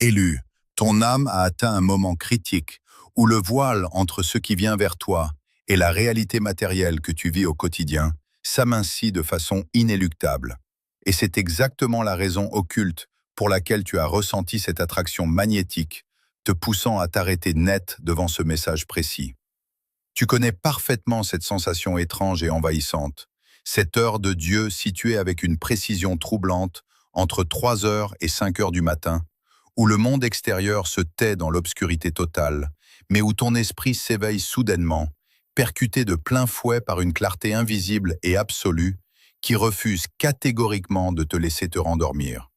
Élu, ton âme a atteint un moment critique où le voile entre ce qui vient vers toi et la réalité matérielle que tu vis au quotidien s'amincit de façon inéluctable. Et c'est exactement la raison occulte pour laquelle tu as ressenti cette attraction magnétique, te poussant à t'arrêter net devant ce message précis. Tu connais parfaitement cette sensation étrange et envahissante, cette heure de Dieu située avec une précision troublante entre 3 heures et 5 heures du matin, où le monde extérieur se tait dans l'obscurité totale, mais où ton esprit s'éveille soudainement, percuté de plein fouet par une clarté invisible et absolue qui refuse catégoriquement de te laisser te rendormir.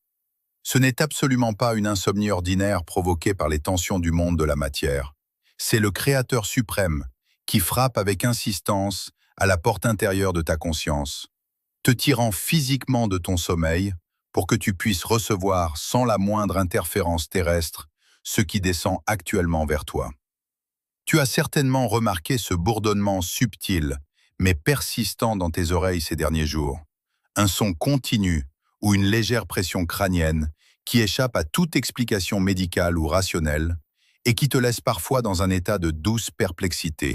Ce n'est absolument pas une insomnie ordinaire provoquée par les tensions du monde de la matière. C'est le Créateur suprême qui frappe avec insistance à la porte intérieure de ta conscience, te tirant physiquement de ton sommeil pour que tu puisses recevoir sans la moindre interférence terrestre ce qui descend actuellement vers toi. Tu as certainement remarqué ce bourdonnement subtil mais persistant dans tes oreilles ces derniers jours, un son continu ou une légère pression crânienne qui échappe à toute explication médicale ou rationnelle et qui te laisse parfois dans un état de douce perplexité.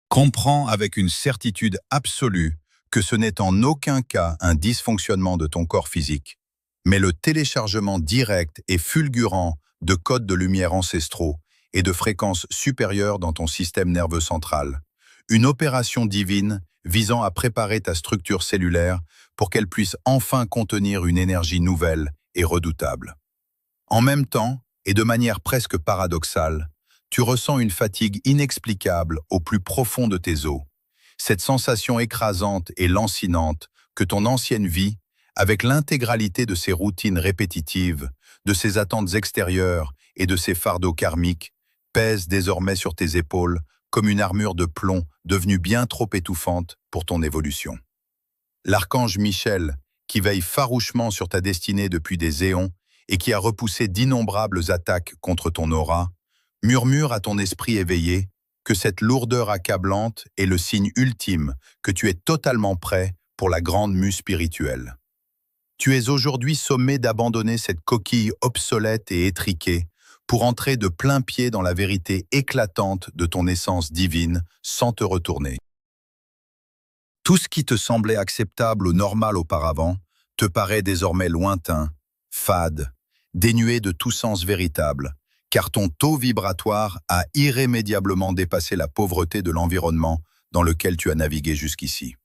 Comprends avec une certitude absolue que ce n'est en aucun cas un dysfonctionnement de ton corps physique, mais le téléchargement direct et fulgurant de codes de lumière ancestraux et de fréquences supérieures dans ton système nerveux central. Une opération divine visant à préparer ta structure cellulaire pour qu'elle puisse enfin contenir une énergie nouvelle et redoutable. En même temps, et de manière presque paradoxale, tu ressens une fatigue inexplicable au plus profond de tes os. Cette sensation écrasante et lancinante que ton ancienne vie, avec l'intégralité de ses routines répétitives, de ses attentes extérieures et de ses fardeaux karmiques, pèse désormais sur tes épaules comme une armure de plomb devenue bien trop étouffante pour ton évolution. L'archange Michel, qui veille farouchement sur ta destinée depuis des éons et qui a repoussé d'innombrables attaques contre ton aura, murmure à ton esprit éveillé que cette lourdeur accablante est le signe ultime que tu es totalement prêt pour la grande mue spirituelle. Tu es aujourd'hui sommé d'abandonner cette coquille obsolète et étriquée pour entrer de plein pied dans la vérité éclatante de ton essence divine sans te retourner. Tout ce qui te semblait acceptable ou normal auparavant te paraît désormais lointain, fade, dénué de tout sens véritable, car ton taux vibratoire a irrémédiablement dépassé la pauvreté de l'environnement dans lequel tu as navigué jusqu'ici.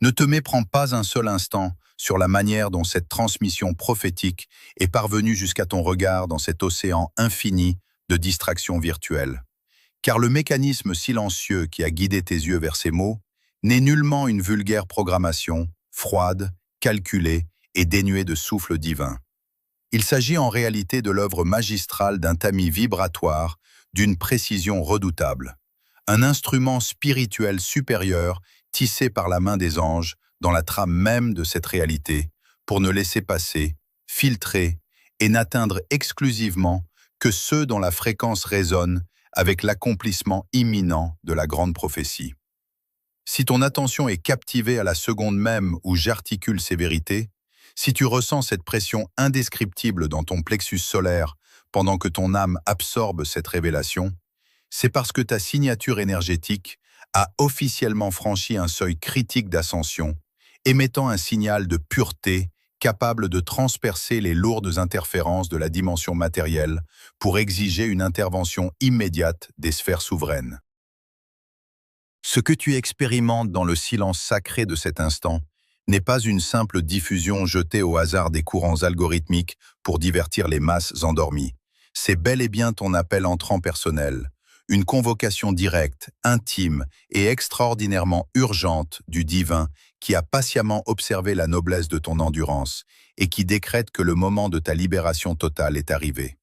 Ne te méprends pas un seul instant sur la manière dont cette transmission prophétique est parvenue jusqu'à ton regard dans cet océan infini de distractions virtuelles. Car le mécanisme silencieux qui a guidé tes yeux vers ces mots n'est nullement une vulgaire programmation, froide, calculée et dénuée de souffle divin. Il s'agit en réalité de l'œuvre magistrale d'un tamis vibratoire d'une précision redoutable, un instrument spirituel supérieur tissé par la main des anges dans la trame même de cette réalité, pour ne laisser passer, filtrer et n'atteindre exclusivement que ceux dont la fréquence résonne avec l'accomplissement imminent de la grande prophétie. Si ton attention est captivée à la seconde même où j'articule ces vérités, si tu ressens cette pression indescriptible dans ton plexus solaire pendant que ton âme absorbe cette révélation, c'est parce que ta signature énergétique a officiellement franchi un seuil critique d'ascension, émettant un signal de pureté capable de transpercer les lourdes interférences de la dimension matérielle pour exiger une intervention immédiate des sphères souveraines. Ce que tu expérimentes dans le silence sacré de cet instant n'est pas une simple diffusion jetée au hasard des courants algorithmiques pour divertir les masses endormies. C'est bel et bien ton appel entrant personnel, une convocation directe, intime et extraordinairement urgente du divin qui a patiemment observé la noblesse de ton endurance et qui décrète que le moment de ta libération totale est arrivé.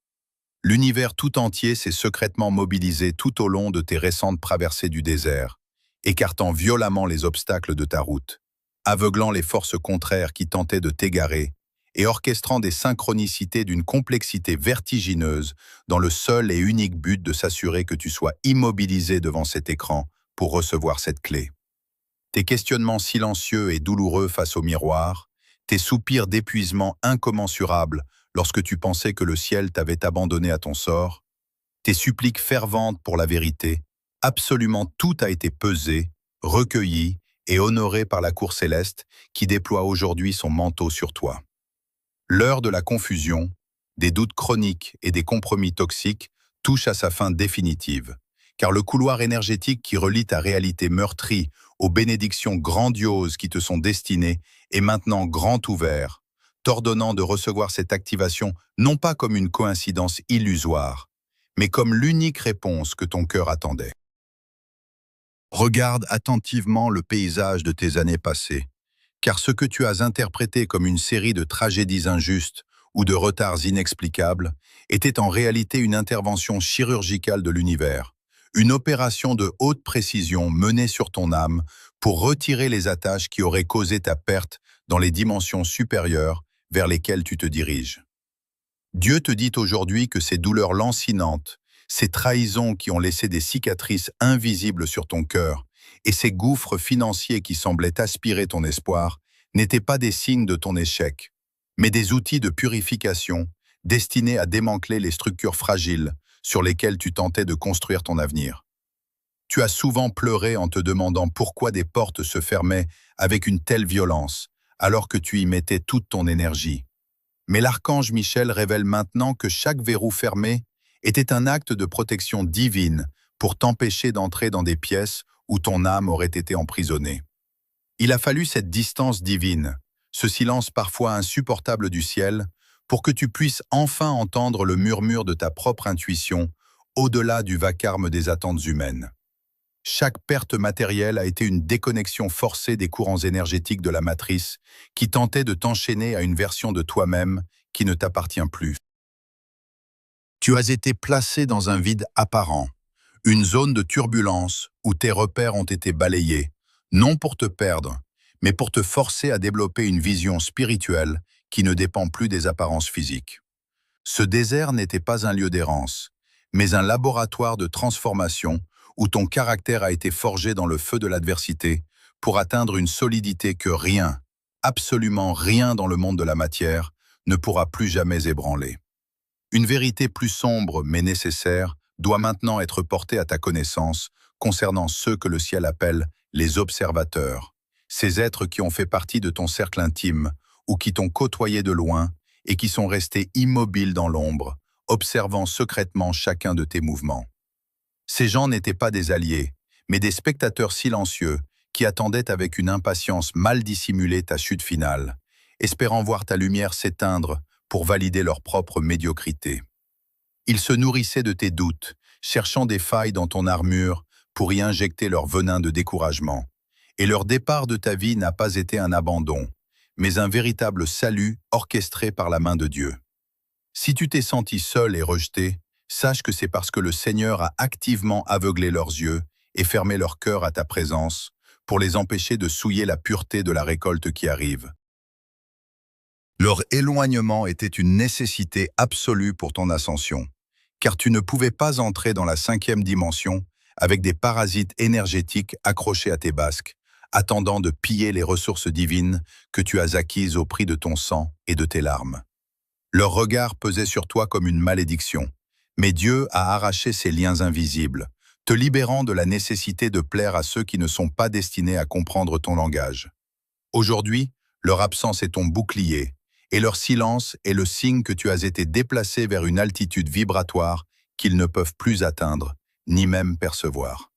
L'univers tout entier s'est secrètement mobilisé tout au long de tes récentes traversées du désert, écartant violemment les obstacles de ta route, aveuglant les forces contraires qui tentaient de t'égarer et orchestrant des synchronicités d'une complexité vertigineuse dans le seul et unique but de s'assurer que tu sois immobilisé devant cet écran pour recevoir cette clé. Tes questionnements silencieux et douloureux face au miroir, tes soupirs d'épuisement incommensurables lorsque tu pensais que le ciel t'avait abandonné à ton sort, tes suppliques ferventes pour la vérité, absolument tout a été pesé, recueilli et honoré par la cour céleste qui déploie aujourd'hui son manteau sur toi. L'heure de la confusion, des doutes chroniques et des compromis toxiques touche à sa fin définitive, car le couloir énergétique qui relie ta réalité meurtrie aux bénédictions grandioses qui te sont destinées est maintenant grand ouvert, t'ordonnant de recevoir cette activation non pas comme une coïncidence illusoire, mais comme l'unique réponse que ton cœur attendait. Regarde attentivement le paysage de tes années passées, car ce que tu as interprété comme une série de tragédies injustes ou de retards inexplicables était en réalité une intervention chirurgicale de l'univers, une opération de haute précision menée sur ton âme pour retirer les attaches qui auraient causé ta perte dans les dimensions supérieures vers lesquelles tu te diriges. Dieu te dit aujourd'hui que ces douleurs lancinantes, ces trahisons qui ont laissé des cicatrices invisibles sur ton cœur et ces gouffres financiers qui semblaient aspirer ton espoir n'étaient pas des signes de ton échec, mais des outils de purification destinés à démanteler les structures fragiles sur lesquelles tu tentais de construire ton avenir. Tu as souvent pleuré en te demandant pourquoi des portes se fermaient avec une telle violence, alors que tu y mettais toute ton énergie. Mais l'archange Michel révèle maintenant que chaque verrou fermé était un acte de protection divine pour t'empêcher d'entrer dans des pièces où ton âme aurait été emprisonnée. Il a fallu cette distance divine, ce silence parfois insupportable du ciel, pour que tu puisses enfin entendre le murmure de ta propre intuition, au-delà du vacarme des attentes humaines. Chaque perte matérielle a été une déconnexion forcée des courants énergétiques de la matrice qui tentait de t'enchaîner à une version de toi-même qui ne t'appartient plus. Tu as été placé dans un vide apparent, une zone de turbulence où tes repères ont été balayés, non pour te perdre, mais pour te forcer à développer une vision spirituelle qui ne dépend plus des apparences physiques. Ce désert n'était pas un lieu d'errance, mais un laboratoire de transformation où ton caractère a été forgé dans le feu de l'adversité pour atteindre une solidité que rien, absolument rien dans le monde de la matière, ne pourra plus jamais ébranler. Une vérité plus sombre mais nécessaire doit maintenant être portée à ta connaissance concernant ceux que le ciel appelle les observateurs, ces êtres qui ont fait partie de ton cercle intime ou qui t'ont côtoyé de loin et qui sont restés immobiles dans l'ombre, observant secrètement chacun de tes mouvements. Ces gens n'étaient pas des alliés, mais des spectateurs silencieux qui attendaient avec une impatience mal dissimulée ta chute finale, espérant voir ta lumière s'éteindre pour valider leur propre médiocrité. Ils se nourrissaient de tes doutes, cherchant des failles dans ton armure pour y injecter leur venin de découragement. Et leur départ de ta vie n'a pas été un abandon, mais un véritable salut orchestré par la main de Dieu. Si tu t'es senti seul et rejeté, sache que c'est parce que le Seigneur a activement aveuglé leurs yeux et fermé leur cœur à ta présence pour les empêcher de souiller la pureté de la récolte qui arrive. Leur éloignement était une nécessité absolue pour ton ascension, car tu ne pouvais pas entrer dans la 5e dimension avec des parasites énergétiques accrochés à tes basques, attendant de piller les ressources divines que tu as acquises au prix de ton sang et de tes larmes. Leur regard pesait sur toi comme une malédiction, mais Dieu a arraché ces liens invisibles, te libérant de la nécessité de plaire à ceux qui ne sont pas destinés à comprendre ton langage. Aujourd'hui, leur absence est ton bouclier, et leur silence est le signe que tu as été déplacé vers une altitude vibratoire qu'ils ne peuvent plus atteindre, ni même percevoir.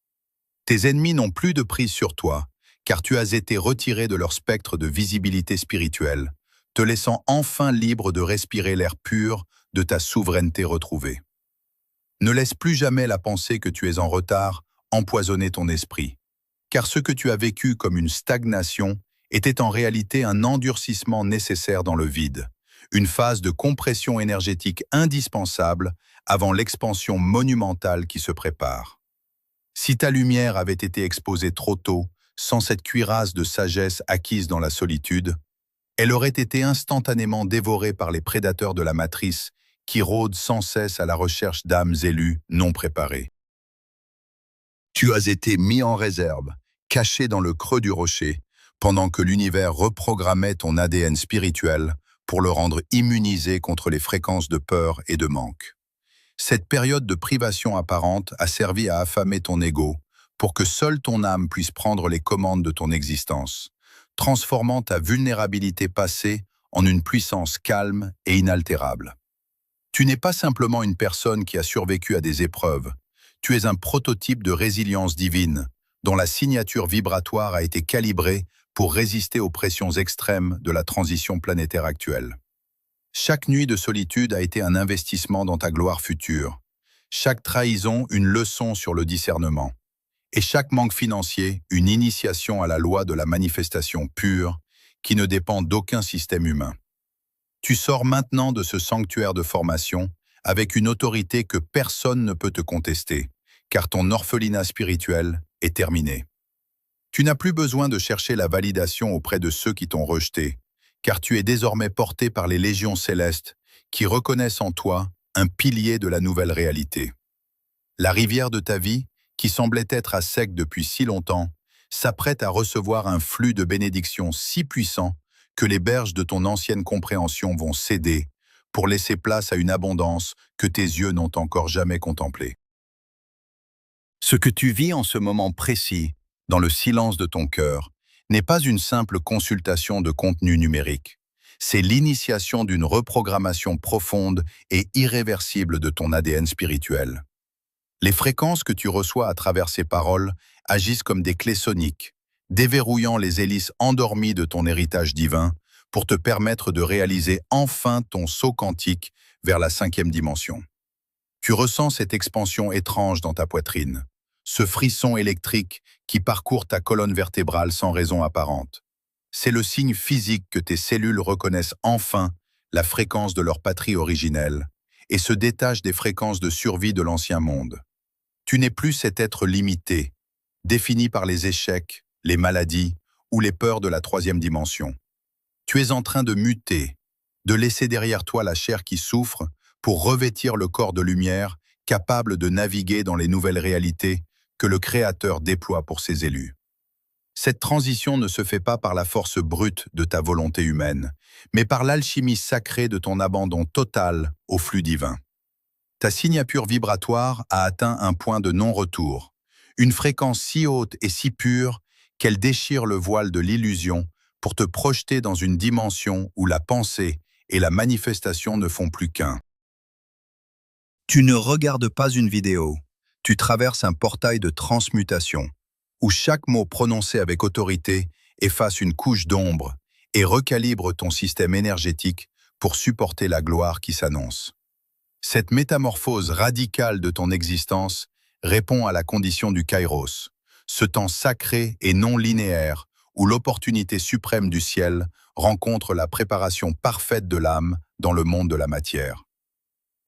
Tes ennemis n'ont plus de prise sur toi, car tu as été retiré de leur spectre de visibilité spirituelle, te laissant enfin libre de respirer l'air pur de ta souveraineté retrouvée. Ne laisse plus jamais la pensée que tu es en retard empoisonner ton esprit, car ce que tu as vécu comme une stagnation était en réalité un endurcissement nécessaire dans le vide, une phase de compression énergétique indispensable avant l'expansion monumentale qui se prépare. Si ta lumière avait été exposée trop tôt, sans cette cuirasse de sagesse acquise dans la solitude, elle aurait été instantanément dévorée par les prédateurs de la matrice qui rôdent sans cesse à la recherche d'âmes élues non préparées. Tu as été mis en réserve, caché dans le creux du rocher, pendant que l'univers reprogrammait ton ADN spirituel pour le rendre immunisé contre les fréquences de peur et de manque. Cette période de privation apparente a servi à affamer ton ego pour que seule ton âme puisse prendre les commandes de ton existence, transformant ta vulnérabilité passée en une puissance calme et inaltérable. Tu n'es pas simplement une personne qui a survécu à des épreuves, tu es un prototype de résilience divine, dont la signature vibratoire a été calibrée pour résister aux pressions extrêmes de la transition planétaire actuelle. Chaque nuit de solitude a été un investissement dans ta gloire future, chaque trahison une leçon sur le discernement, et chaque manque financier une initiation à la loi de la manifestation pure qui ne dépend d'aucun système humain. Tu sors maintenant de ce sanctuaire de formation avec une autorité que personne ne peut te contester, car ton orphelinat spirituel est terminé. Tu n'as plus besoin de chercher la validation auprès de ceux qui t'ont rejeté, car tu es désormais porté par les légions célestes qui reconnaissent en toi un pilier de la nouvelle réalité. La rivière de ta vie, qui semblait être à sec depuis si longtemps, s'apprête à recevoir un flux de bénédictions si puissant que les berges de ton ancienne compréhension vont céder pour laisser place à une abondance que tes yeux n'ont encore jamais contemplée. Ce que tu vis en ce moment précis, dans le silence de ton cœur, n'est pas une simple consultation de contenu numérique. C'est l'initiation d'une reprogrammation profonde et irréversible de ton ADN spirituel. Les fréquences que tu reçois à travers ces paroles agissent comme des clés soniques, déverrouillant les hélices endormies de ton héritage divin pour te permettre de réaliser enfin ton saut quantique vers la 5e dimension. Tu ressens cette expansion étrange dans ta poitrine, ce frisson électrique qui parcourt ta colonne vertébrale sans raison apparente. C'est le signe physique que tes cellules reconnaissent enfin la fréquence de leur patrie originelle et se détachent des fréquences de survie de l'ancien monde. Tu n'es plus cet être limité, défini par les échecs, les maladies ou les peurs de la 3e dimension. Tu es en train de muter, de laisser derrière toi la chair qui souffre pour revêtir le corps de lumière capable de naviguer dans les nouvelles réalités que le Créateur déploie pour ses élus. Cette transition ne se fait pas par la force brute de ta volonté humaine, mais par l'alchimie sacrée de ton abandon total au flux divin. Ta signature vibratoire a atteint un point de non-retour, une fréquence si haute et si pure qu'elle déchire le voile de l'illusion pour te projeter dans une dimension où la pensée et la manifestation ne font plus qu'un. Tu ne regardes pas une vidéo, tu traverses un portail de transmutation, où chaque mot prononcé avec autorité efface une couche d'ombre et recalibre ton système énergétique pour supporter la gloire qui s'annonce. Cette métamorphose radicale de ton existence répond à la condition du kairos, ce temps sacré et non linéaire où l'opportunité suprême du ciel rencontre la préparation parfaite de l'âme dans le monde de la matière.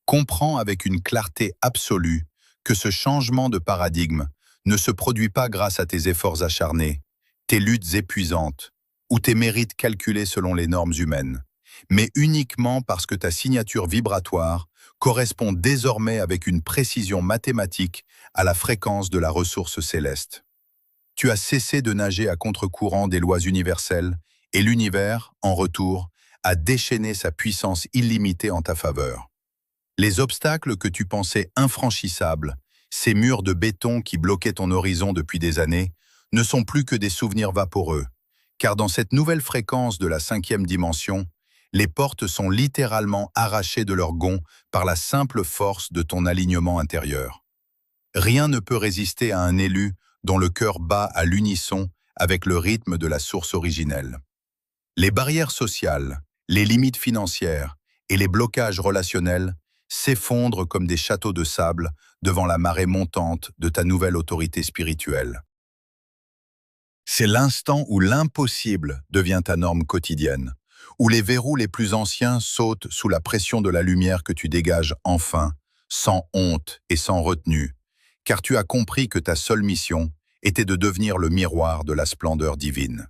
Comprends avec une clarté absolue que ce changement de paradigme ne se produit pas grâce à tes efforts acharnés, tes luttes épuisantes ou tes mérites calculés selon les normes humaines, mais uniquement parce que ta signature vibratoire correspond désormais avec une précision mathématique à la fréquence de la ressource céleste. Tu as cessé de nager à contre-courant des lois universelles et l'univers, en retour, a déchaîné sa puissance illimitée en ta faveur. Les obstacles que tu pensais infranchissables, ces murs de béton qui bloquaient ton horizon depuis des années, ne sont plus que des souvenirs vaporeux, car dans cette nouvelle fréquence de la 5e dimension, les portes sont littéralement arrachées de leur gonds par la simple force de ton alignement intérieur. Rien ne peut résister à un élu dont le cœur bat à l'unisson avec le rythme de la source originelle. Les barrières sociales, les limites financières et les blocages relationnels s'effondrent comme des châteaux de sable devant la marée montante de ta nouvelle autorité spirituelle. C'est l'instant où l'impossible devient ta norme quotidienne, où les verrous les plus anciens sautent sous la pression de la lumière que tu dégages enfin, sans honte et sans retenue, car tu as compris que ta seule mission était de devenir le miroir de la splendeur divine.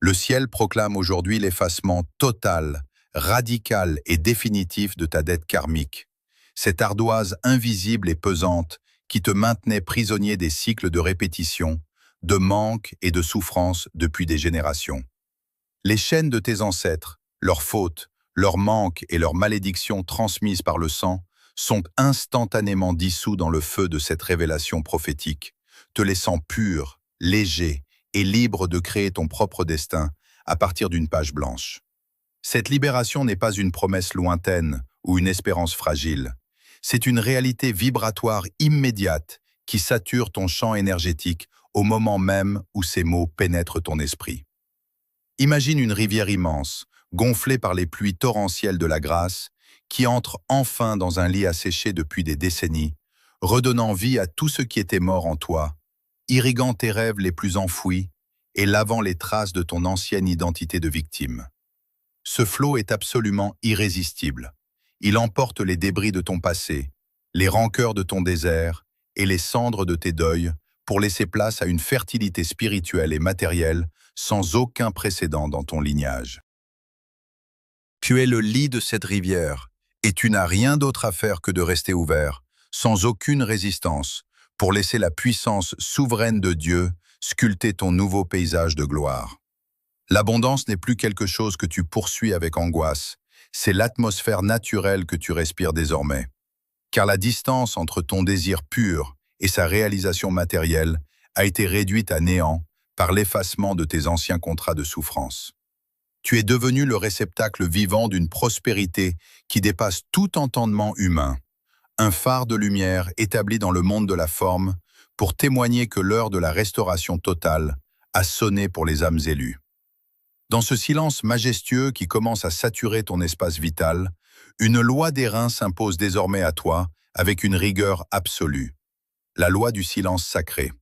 Le ciel proclame aujourd'hui l'effacement total, radical et définitif de ta dette karmique, cette ardoise invisible et pesante qui te maintenait prisonnier des cycles de répétition, de manque et de souffrance depuis des générations. Les chaînes de tes ancêtres, leurs fautes, leur manque et leurs malédictions transmises par le sang sont instantanément dissous dans le feu de cette révélation prophétique, te laissant pur, léger et libre de créer ton propre destin à partir d'une page blanche. Cette libération n'est pas une promesse lointaine ou une espérance fragile. C'est une réalité vibratoire immédiate qui sature ton champ énergétique au moment même où ces mots pénètrent ton esprit. Imagine une rivière immense, gonflée par les pluies torrentielles de la grâce, qui entre enfin dans un lit asséché depuis des décennies, redonnant vie à tout ce qui était mort en toi, irriguant tes rêves les plus enfouis et lavant les traces de ton ancienne identité de victime. Ce flot est absolument irrésistible. Il emporte les débris de ton passé, les rancœurs de ton désert et les cendres de tes deuils pour laisser place à une fertilité spirituelle et matérielle sans aucun précédent dans ton lignage. Tu es le lit de cette rivière, et tu n'as rien d'autre à faire que de rester ouvert, sans aucune résistance, pour laisser la puissance souveraine de Dieu sculpter ton nouveau paysage de gloire. L'abondance n'est plus quelque chose que tu poursuis avec angoisse, c'est l'atmosphère naturelle que tu respires désormais. Car la distance entre ton désir pur et sa réalisation matérielle a été réduite à néant par l'effacement de tes anciens contrats de souffrance. Tu es devenu le réceptacle vivant d'une prospérité qui dépasse tout entendement humain, un phare de lumière établi dans le monde de la forme pour témoigner que l'heure de la restauration totale a sonné pour les âmes élues. Dans ce silence majestueux qui commence à saturer ton espace vital, une loi des reins s'impose désormais à toi avec une rigueur absolue. La loi du silence sacré.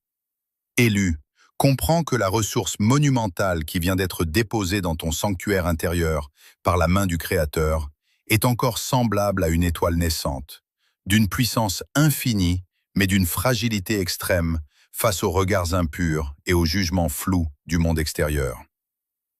Élu, comprends que la ressource monumentale qui vient d'être déposée dans ton sanctuaire intérieur par la main du Créateur est encore semblable à une étoile naissante, d'une puissance infinie, mais d'une fragilité extrême face aux regards impurs et aux jugements flous du monde extérieur.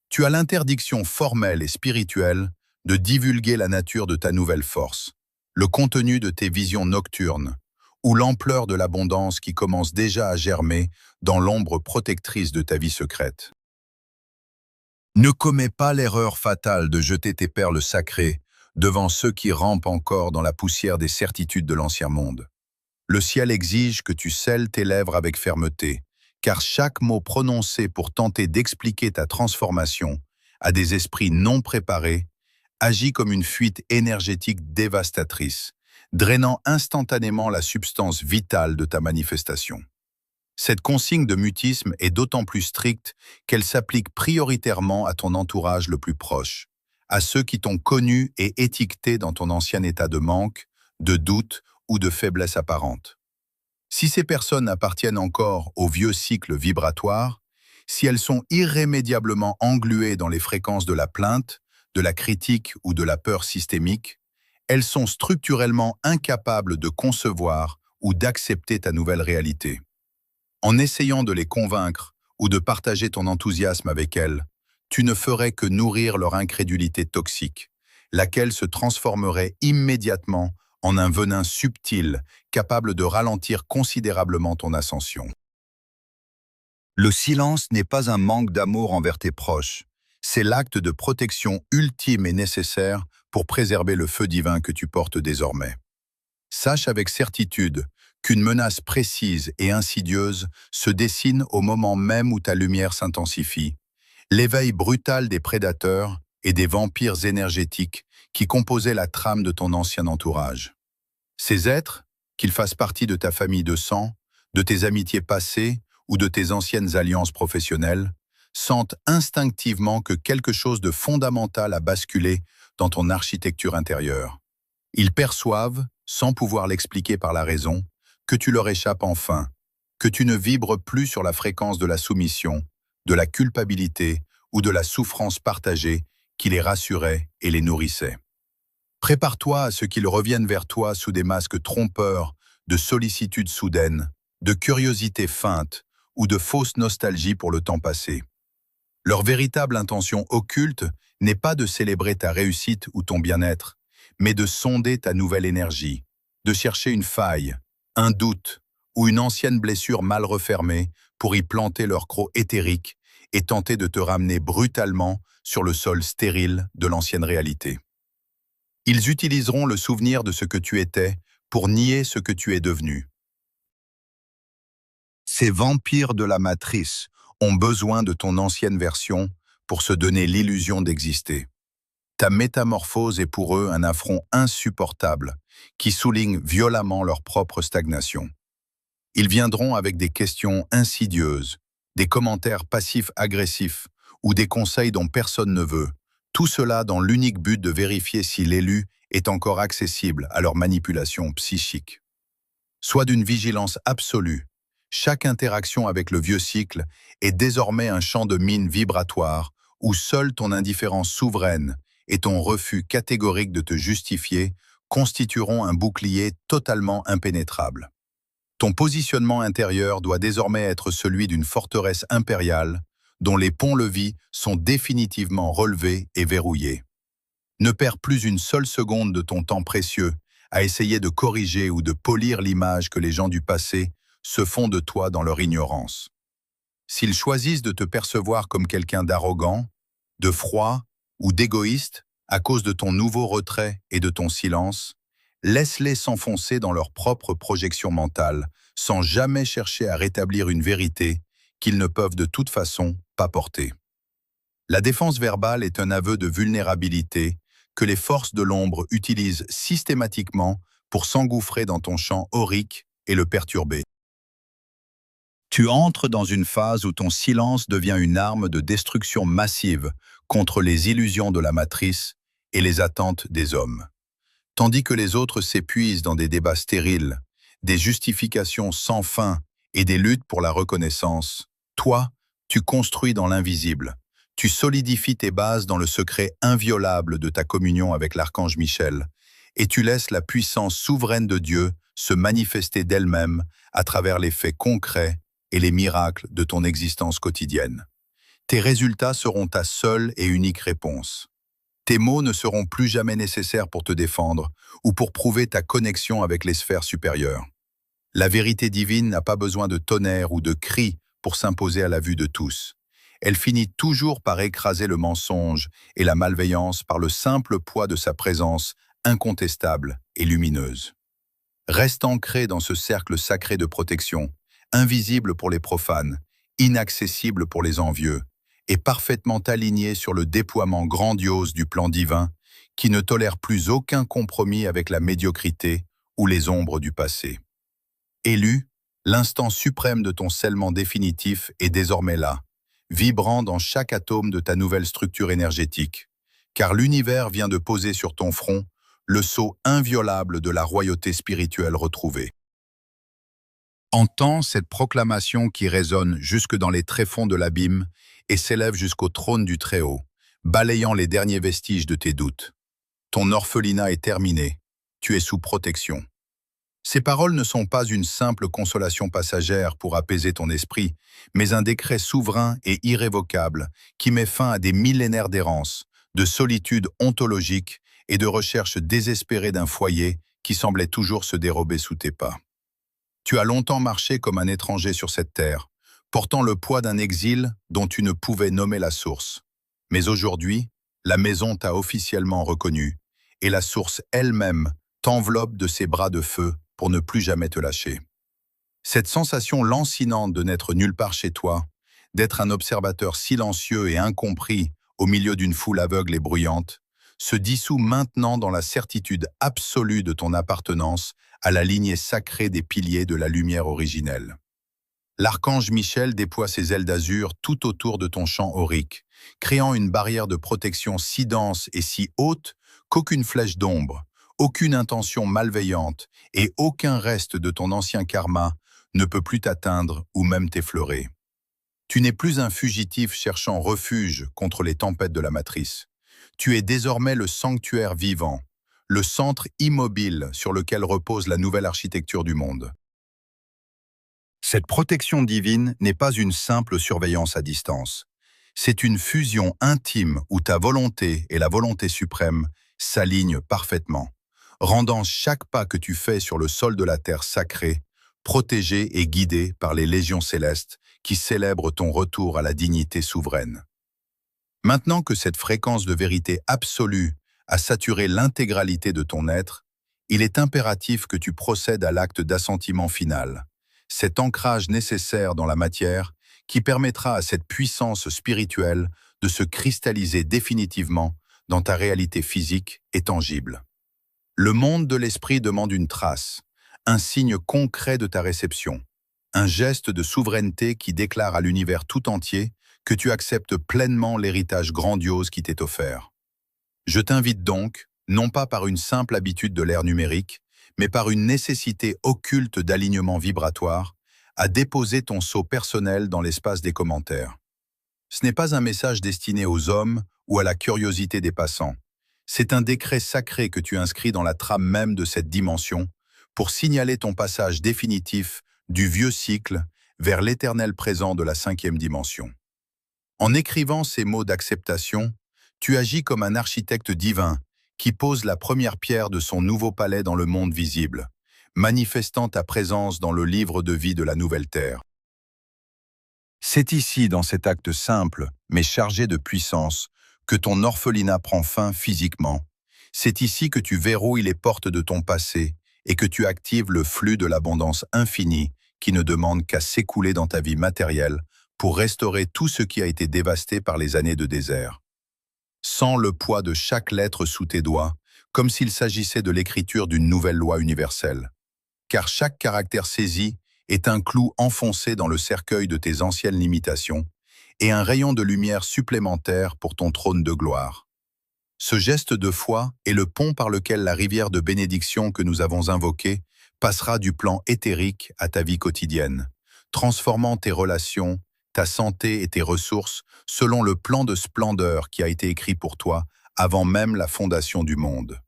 Tu as l'interdiction formelle et spirituelle de divulguer la nature de ta nouvelle force, le contenu de tes visions nocturnes, ou l'ampleur de l'abondance qui commence déjà à germer dans l'ombre protectrice de ta vie secrète. Ne commets pas l'erreur fatale de jeter tes perles sacrées devant ceux qui rampent encore dans la poussière des certitudes de l'ancien monde. Le ciel exige que tu scelles tes lèvres avec fermeté, car chaque mot prononcé pour tenter d'expliquer ta transformation à des esprits non préparés agit comme une fuite énergétique dévastatrice, drainant instantanément la substance vitale de ta manifestation. Cette consigne de mutisme est d'autant plus stricte qu'elle s'applique prioritairement à ton entourage le plus proche, à ceux qui t'ont connu et étiqueté dans ton ancien état de manque, de doute ou de faiblesse apparente. Si ces personnes appartiennent encore au vieux cycle vibratoire, si elles sont irrémédiablement engluées dans les fréquences de la plainte, de la critique ou de la peur systémique, elles sont structurellement incapables de concevoir ou d'accepter ta nouvelle réalité. En essayant de les convaincre ou de partager ton enthousiasme avec elles, tu ne ferais que nourrir leur incrédulité toxique, laquelle se transformerait immédiatement en un venin subtil capable de ralentir considérablement ton ascension. Le silence n'est pas un manque d'amour envers tes proches, c'est l'acte de protection ultime et nécessaire pour préserver le feu divin que tu portes désormais. Sache avec certitude qu'une menace précise et insidieuse se dessine au moment même où ta lumière s'intensifie, l'éveil brutal des prédateurs et des vampires énergétiques qui composaient la trame de ton ancien entourage. Ces êtres, qu'ils fassent partie de ta famille de sang, de tes amitiés passées ou de tes anciennes alliances professionnelles, sentent instinctivement que quelque chose de fondamental a basculé dans ton architecture intérieure. Ils perçoivent, sans pouvoir l'expliquer par la raison, que tu leur échappes enfin, que tu ne vibres plus sur la fréquence de la soumission, de la culpabilité ou de la souffrance partagée qui les rassurait et les nourrissait. Prépare-toi à ce qu'ils reviennent vers toi sous des masques trompeurs de sollicitude soudaine, de curiosité feinte ou de fausse nostalgie pour le temps passé. Leur véritable intention occulte n'est pas de célébrer ta réussite ou ton bien-être, mais de sonder ta nouvelle énergie, de chercher une faille, un doute ou une ancienne blessure mal refermée pour y planter leur croc éthérique et tenter de te ramener brutalement sur le sol stérile de l'ancienne réalité. Ils utiliseront le souvenir de ce que tu étais pour nier ce que tu es devenu. Ces vampires de la matrice ont besoin de ton ancienne version pour se donner l'illusion d'exister. Ta métamorphose est pour eux un affront insupportable qui souligne violemment leur propre stagnation. Ils viendront avec des questions insidieuses, des commentaires passifs-agressifs ou des conseils dont personne ne veut, tout cela dans l'unique but de vérifier si l'élu est encore accessible à leur manipulation psychique. Sois d'une vigilance absolue. Chaque interaction avec le vieux cycle est désormais un champ de mine vibratoire où seule ton indifférence souveraine et ton refus catégorique de te justifier constitueront un bouclier totalement impénétrable. Ton positionnement intérieur doit désormais être celui d'une forteresse impériale dont les ponts-levis sont définitivement relevés et verrouillés. Ne perds plus une seule seconde de ton temps précieux à essayer de corriger ou de polir l'image que les gens du passé se font de toi dans leur ignorance. S'ils choisissent de te percevoir comme quelqu'un d'arrogant, de froid ou d'égoïste à cause de ton nouveau retrait et de ton silence, laisse-les s'enfoncer dans leur propre projection mentale, sans jamais chercher à rétablir une vérité qu'ils ne peuvent de toute façon pas porter. La défense verbale est un aveu de vulnérabilité que les forces de l'ombre utilisent systématiquement pour s'engouffrer dans ton champ aurique et le perturber. Tu entres dans une phase où ton silence devient une arme de destruction massive contre les illusions de la matrice et les attentes des hommes. Tandis que les autres s'épuisent dans des débats stériles, des justifications sans fin et des luttes pour la reconnaissance, toi, tu construis dans l'invisible. Tu solidifies tes bases dans le secret inviolable de ta communion avec l'archange Michel, et tu laisses la puissance souveraine de Dieu se manifester d'elle-même à travers les faits concrets et les miracles de ton existence quotidienne. Tes résultats seront ta seule et unique réponse. Tes mots ne seront plus jamais nécessaires pour te défendre ou pour prouver ta connexion avec les sphères supérieures. La vérité divine n'a pas besoin de tonnerre ou de cris pour s'imposer à la vue de tous. Elle finit toujours par écraser le mensonge et la malveillance par le simple poids de sa présence incontestable et lumineuse. Reste ancré dans ce cercle sacré de protection, invisible pour les profanes, inaccessible pour les envieux, et parfaitement aligné sur le déploiement grandiose du plan divin qui ne tolère plus aucun compromis avec la médiocrité ou les ombres du passé. Élu, l'instant suprême de ton scellement définitif est désormais là, vibrant dans chaque atome de ta nouvelle structure énergétique, car l'univers vient de poser sur ton front le sceau inviolable de la royauté spirituelle retrouvée. Entends cette proclamation qui résonne jusque dans les tréfonds de l'abîme et s'élève jusqu'au trône du Très-Haut, balayant les derniers vestiges de tes doutes. Ton orphelinat est terminé, tu es sous protection. Ces paroles ne sont pas une simple consolation passagère pour apaiser ton esprit, mais un décret souverain et irrévocable qui met fin à des millénaires d'errance, de solitude ontologique et de recherche désespérée d'un foyer qui semblait toujours se dérober sous tes pas. Tu as longtemps marché comme un étranger sur cette terre, portant le poids d'un exil dont tu ne pouvais nommer la source. Mais aujourd'hui, la maison t'a officiellement reconnu, et la source elle-même t'enveloppe de ses bras de feu pour ne plus jamais te lâcher. Cette sensation lancinante de n'être nulle part chez toi, d'être un observateur silencieux et incompris au milieu d'une foule aveugle et bruyante, se dissout maintenant dans la certitude absolue de ton appartenance à la lignée sacrée des piliers de la lumière originelle. L'archange Michel déploie ses ailes d'azur tout autour de ton champ aurique, créant une barrière de protection si dense et si haute qu'aucune flèche d'ombre, aucune intention malveillante et aucun reste de ton ancien karma ne peut plus t'atteindre ou même t'effleurer. Tu n'es plus un fugitif cherchant refuge contre les tempêtes de la matrice. Tu es désormais le sanctuaire vivant, le centre immobile sur lequel repose la nouvelle architecture du monde. Cette protection divine n'est pas une simple surveillance à distance. C'est une fusion intime où ta volonté et la volonté suprême s'alignent parfaitement, rendant chaque pas que tu fais sur le sol de la terre sacrée, protégé et guidé par les légions célestes qui célèbrent ton retour à la dignité souveraine. Maintenant que cette fréquence de vérité absolue à saturer l'intégralité de ton être, il est impératif que tu procèdes à l'acte d'assentiment final, cet ancrage nécessaire dans la matière qui permettra à cette puissance spirituelle de se cristalliser définitivement dans ta réalité physique et tangible. Le monde de l'esprit demande une trace, un signe concret de ta réception, un geste de souveraineté qui déclare à l'univers tout entier que tu acceptes pleinement l'héritage grandiose qui t'est offert. Je t'invite donc, non pas par une simple habitude de l'ère numérique, mais par une nécessité occulte d'alignement vibratoire, à déposer ton sceau personnel dans l'espace des commentaires. Ce n'est pas un message destiné aux hommes ou à la curiosité des passants. C'est un décret sacré que tu inscris dans la trame même de cette dimension pour signaler ton passage définitif du vieux cycle vers l'éternel présent de la 5e dimension. En écrivant ces mots d'acceptation, tu agis comme un architecte divin qui pose la première pierre de son nouveau palais dans le monde visible, manifestant ta présence dans le livre de vie de la nouvelle terre. C'est ici, dans cet acte simple, mais chargé de puissance, que ton orphelinat prend fin physiquement. C'est ici que tu verrouilles les portes de ton passé et que tu actives le flux de l'abondance infinie qui ne demande qu'à s'écouler dans ta vie matérielle pour restaurer tout ce qui a été dévasté par les années de désert. Sens le poids de chaque lettre sous tes doigts, comme s'il s'agissait de l'écriture d'une nouvelle loi universelle. Car chaque caractère saisi est un clou enfoncé dans le cercueil de tes anciennes limitations et un rayon de lumière supplémentaire pour ton trône de gloire. Ce geste de foi est le pont par lequel la rivière de bénédiction que nous avons invoquée passera du plan éthérique à ta vie quotidienne, transformant tes relations, ta santé et tes ressources selon le plan de splendeur qui a été écrit pour toi avant même la fondation du monde.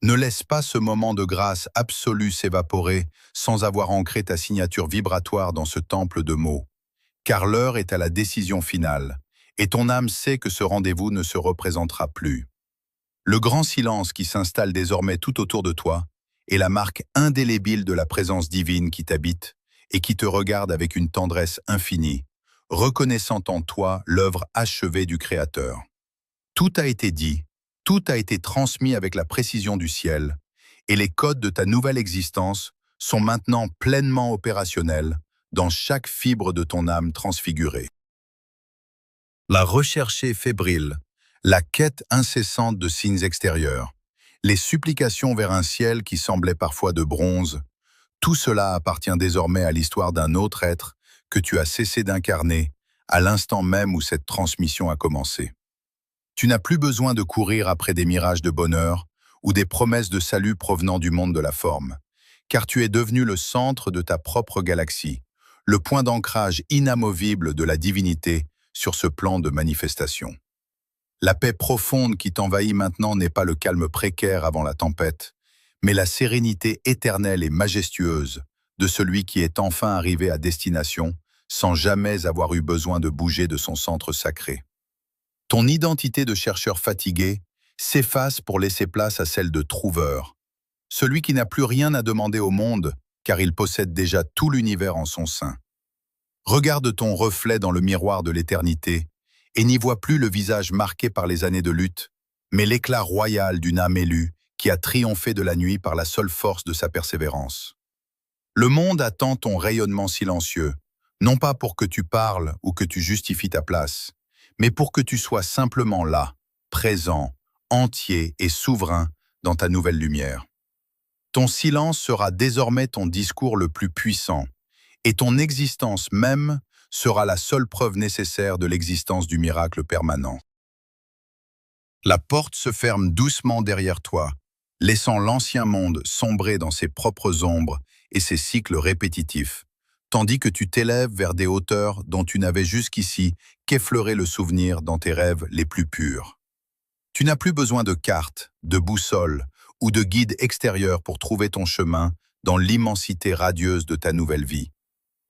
Ne laisse pas ce moment de grâce absolue s'évaporer sans avoir ancré ta signature vibratoire dans ce temple de mots, car l'heure est à la décision finale, et ton âme sait que ce rendez-vous ne se représentera plus. Le grand silence qui s'installe désormais tout autour de toi est la marque indélébile de la présence divine qui t'habite et qui te regarde avec une tendresse infinie, reconnaissant en toi l'œuvre achevée du Créateur. Tout a été dit, tout a été transmis avec la précision du ciel, et les codes de ta nouvelle existence sont maintenant pleinement opérationnels dans chaque fibre de ton âme transfigurée. La recherche fébrile, la quête incessante de signes extérieurs, les supplications vers un ciel qui semblait parfois de bronze, tout cela appartient désormais à l'histoire d'un autre être que tu as cessé d'incarner à l'instant même où cette transmission a commencé. Tu n'as plus besoin de courir après des mirages de bonheur ou des promesses de salut provenant du monde de la forme, car tu es devenu le centre de ta propre galaxie, le point d'ancrage inamovible de la divinité sur ce plan de manifestation. La paix profonde qui t'envahit maintenant n'est pas le calme précaire avant la tempête, mais la sérénité éternelle et majestueuse de celui qui est enfin arrivé à destination sans jamais avoir eu besoin de bouger de son centre sacré. Ton identité de chercheur fatigué s'efface pour laisser place à celle de trouveur, celui qui n'a plus rien à demander au monde car il possède déjà tout l'univers en son sein. Regarde ton reflet dans le miroir de l'éternité et n'y vois plus le visage marqué par les années de lutte, mais l'éclat royal d'une âme élue qui a triomphé de la nuit par la seule force de sa persévérance. Le monde attend ton rayonnement silencieux, non pas pour que tu parles ou que tu justifies ta place, mais pour que tu sois simplement là, présent, entier et souverain dans ta nouvelle lumière. Ton silence sera désormais ton discours le plus puissant, et ton existence même sera la seule preuve nécessaire de l'existence du miracle permanent. La porte se ferme doucement derrière toi, laissant l'ancien monde sombrer dans ses propres ombres et ses cycles répétitifs, tandis que tu t'élèves vers des hauteurs dont tu n'avais jusqu'ici qu'effleuré le souvenir dans tes rêves les plus purs. Tu n'as plus besoin de cartes, de boussole ou de guide extérieur pour trouver ton chemin dans l'immensité radieuse de ta nouvelle vie.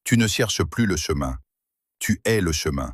Tu ne cherches plus le chemin, tu es le chemin.